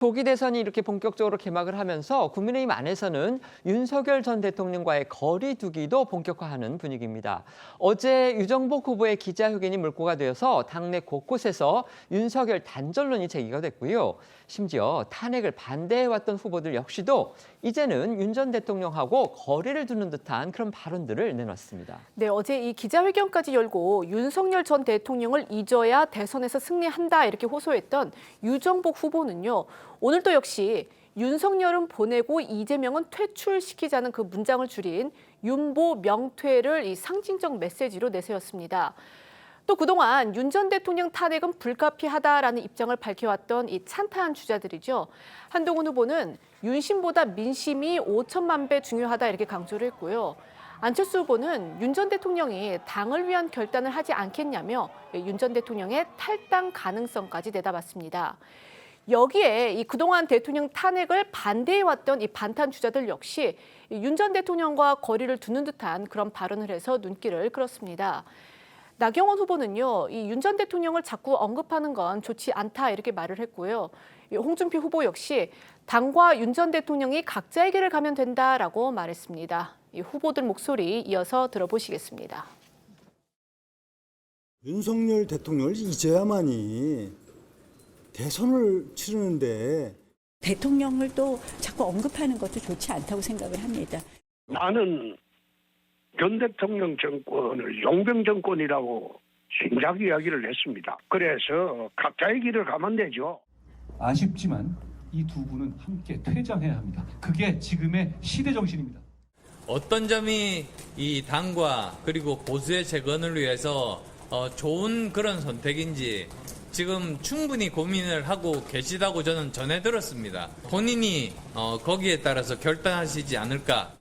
조기 대선이 이렇게 본격적으로 개막을 하면서 국민의힘 안에서는 윤석열 전 대통령과의 거리 두기도 본격화하는 분위기입니다. 어제 유정복 후보의 기자회견이 물꼬가 되어서 당내 곳곳에서 윤석열 단절론이 제기가 됐고요. 심지어 탄핵을 반대해왔던 후보들 역시도 이제는 윤 전 대통령하고 거리를 두는 듯한 그런 발언들을 내놨습니다. 네, 어제 이 기자회견까지 열고 윤석열 전 대통령을 잊어야 대선에서 승리한다 이렇게 호소했던 유정복 후보는요. 오늘 또 역시 윤석열은 보내고 이재명은 퇴출시키자는 그 문장을 줄인 윤보 명퇴를 이 상징적 메시지로 내세웠습니다. 또 그동안 윤 전 대통령 탄핵은 불가피하다라는 입장을 밝혀왔던 이 찬탄 주자들이죠. 한동훈 후보는 윤심보다 민심이 5천만 배 중요하다 이렇게 강조를 했고요. 안철수 후보는 윤 전 대통령이 당을 위한 결단을 하지 않겠냐며 윤 전 대통령의 탈당 가능성까지 내다봤습니다. 여기에 이 그동안 대통령 탄핵을 반대해왔던 이 반탄 주자들 역시 윤 전 대통령과 거리를 두는 듯한 그런 발언을 해서 눈길을 끌었습니다. 나경원 후보는요, 이 윤 전 대통령을 자꾸 언급하는 건 좋지 않다 이렇게 말을 했고요. 홍준표 후보 역시 당과 윤 전 대통령이 각자의 길을 가면 된다라고 말했습니다. 이 후보들 목소리 이어서 들어보시겠습니다. 윤석열 대통령을 잊어야만이 대선을 치르는데 대통령을 또 자꾸 언급하는 것도 좋지 않다고 생각을 합니다. 나는 전 대통령 정권을 용병 정권이라고 신작 이야기를 했습니다. 그래서 각자의 길을 가면 되죠. 아쉽지만 이 두 분은 함께 퇴장해야 합니다. 그게 지금의 시대 정신입니다. 어떤 점이 이 당과 그리고 보수의 재건을 위해서 좋은 그런 선택인지 지금 충분히 고민을 하고 계시다고 저는 전해 들었습니다. 본인이 거기에 따라서 결단하시지 않을까.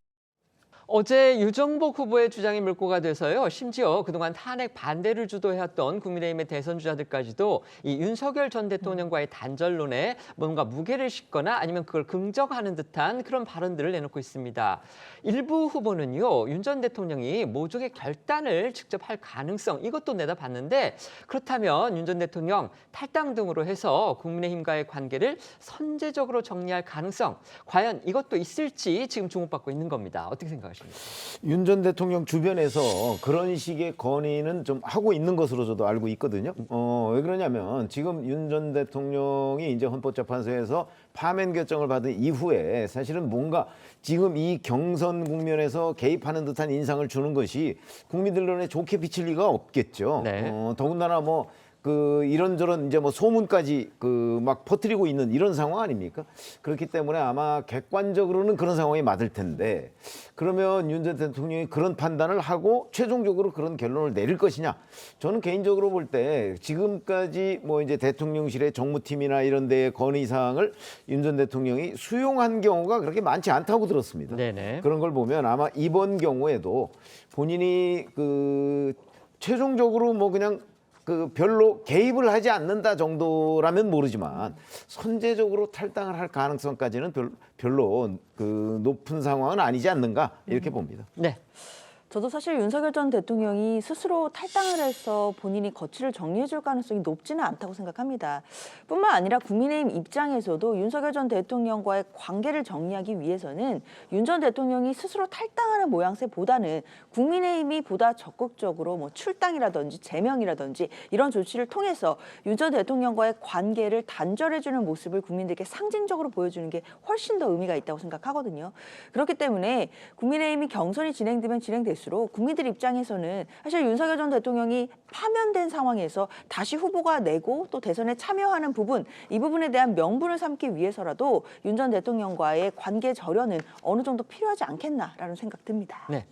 어제 유정복 후보의 주장이 물꼬가 돼서요. 심지어 그동안 탄핵 반대를 주도해왔던 국민의힘의 대선 주자들까지도 이 윤석열 전 대통령과의 단절론에 뭔가 무게를 싣거나 아니면 그걸 긍정하는 듯한 그런 발언들을 내놓고 있습니다. 일부 후보는요. 윤 전 대통령이 모종의 결단을 직접 할 가능성 이것도 내다봤는데 그렇다면 윤 전 대통령 탈당 등으로 해서 국민의힘과의 관계를 선제적으로 정리할 가능성 과연 이것도 있을지 지금 주목받고 있는 겁니다. 어떻게 생각하십니까? 윤 전 대통령 주변에서 그런 식의 건의는 좀 하고 있는 것으로 저도 알고 있거든요. 왜 그러냐면 지금 윤 전 대통령이 이제 헌법재판소에서 파면 결정을 받은 이후에 사실은 뭔가 지금 이 경선 국면에서 개입하는 듯한 인상을 주는 것이 국민들 눈에 좋게 비칠 리가 없겠죠. 네. 더군다나 이런저런 이제 소문까지 막 퍼뜨리고 있는 이런 상황 아닙니까? 그렇기 때문에 아마 객관적으로는 그런 상황이 맞을 텐데 그러면 윤 전 대통령이 그런 판단을 하고 최종적으로 그런 결론을 내릴 것이냐? 저는 개인적으로 볼 때 지금까지 이제 대통령실의 정무팀이나 이런 데의 건의 사항을 윤 전 대통령이 수용한 경우가 그렇게 많지 않다고 들었습니다. 네네. 그런 걸 보면 아마 이번 경우에도 본인이 최종적으로 그냥 별로 개입을 하지 않는다 정도라면 모르지만 선제적으로 탈당을 할 가능성까지는 별로 높은 상황은 아니지 않는가 이렇게 봅니다. 네. 저도 사실 윤석열 전 대통령이 스스로 탈당을 해서 본인이 거취를 정리해 줄 가능성이 높지는 않다고 생각합니다. 뿐만 아니라 국민의힘 입장에서도 윤석열 전 대통령과의 관계를 정리하기 위해서는 윤 전 대통령이 스스로 탈당하는 모양새보다는 국민의힘이 보다 적극적으로 출당이라든지 제명이라든지 이런 조치를 통해서 윤 전 대통령과의 관계를 단절해 주는 모습을 국민들께 상징적으로 보여주는 게 훨씬 더 의미가 있다고 생각하거든요. 그렇기 때문에 국민의힘이 경선이 진행되면 진행될수록 국민들 입장에서는 사실 윤석열 전 대통령이 파면된 상황에서 다시 후보가 내고 또 대선에 참여하는 부분, 이 부분에 대한 명분을 삼기 위해서라도 윤 전 대통령과의 관계 절연은 어느 정도 필요하지 않겠나라는 생각 듭니다. 네.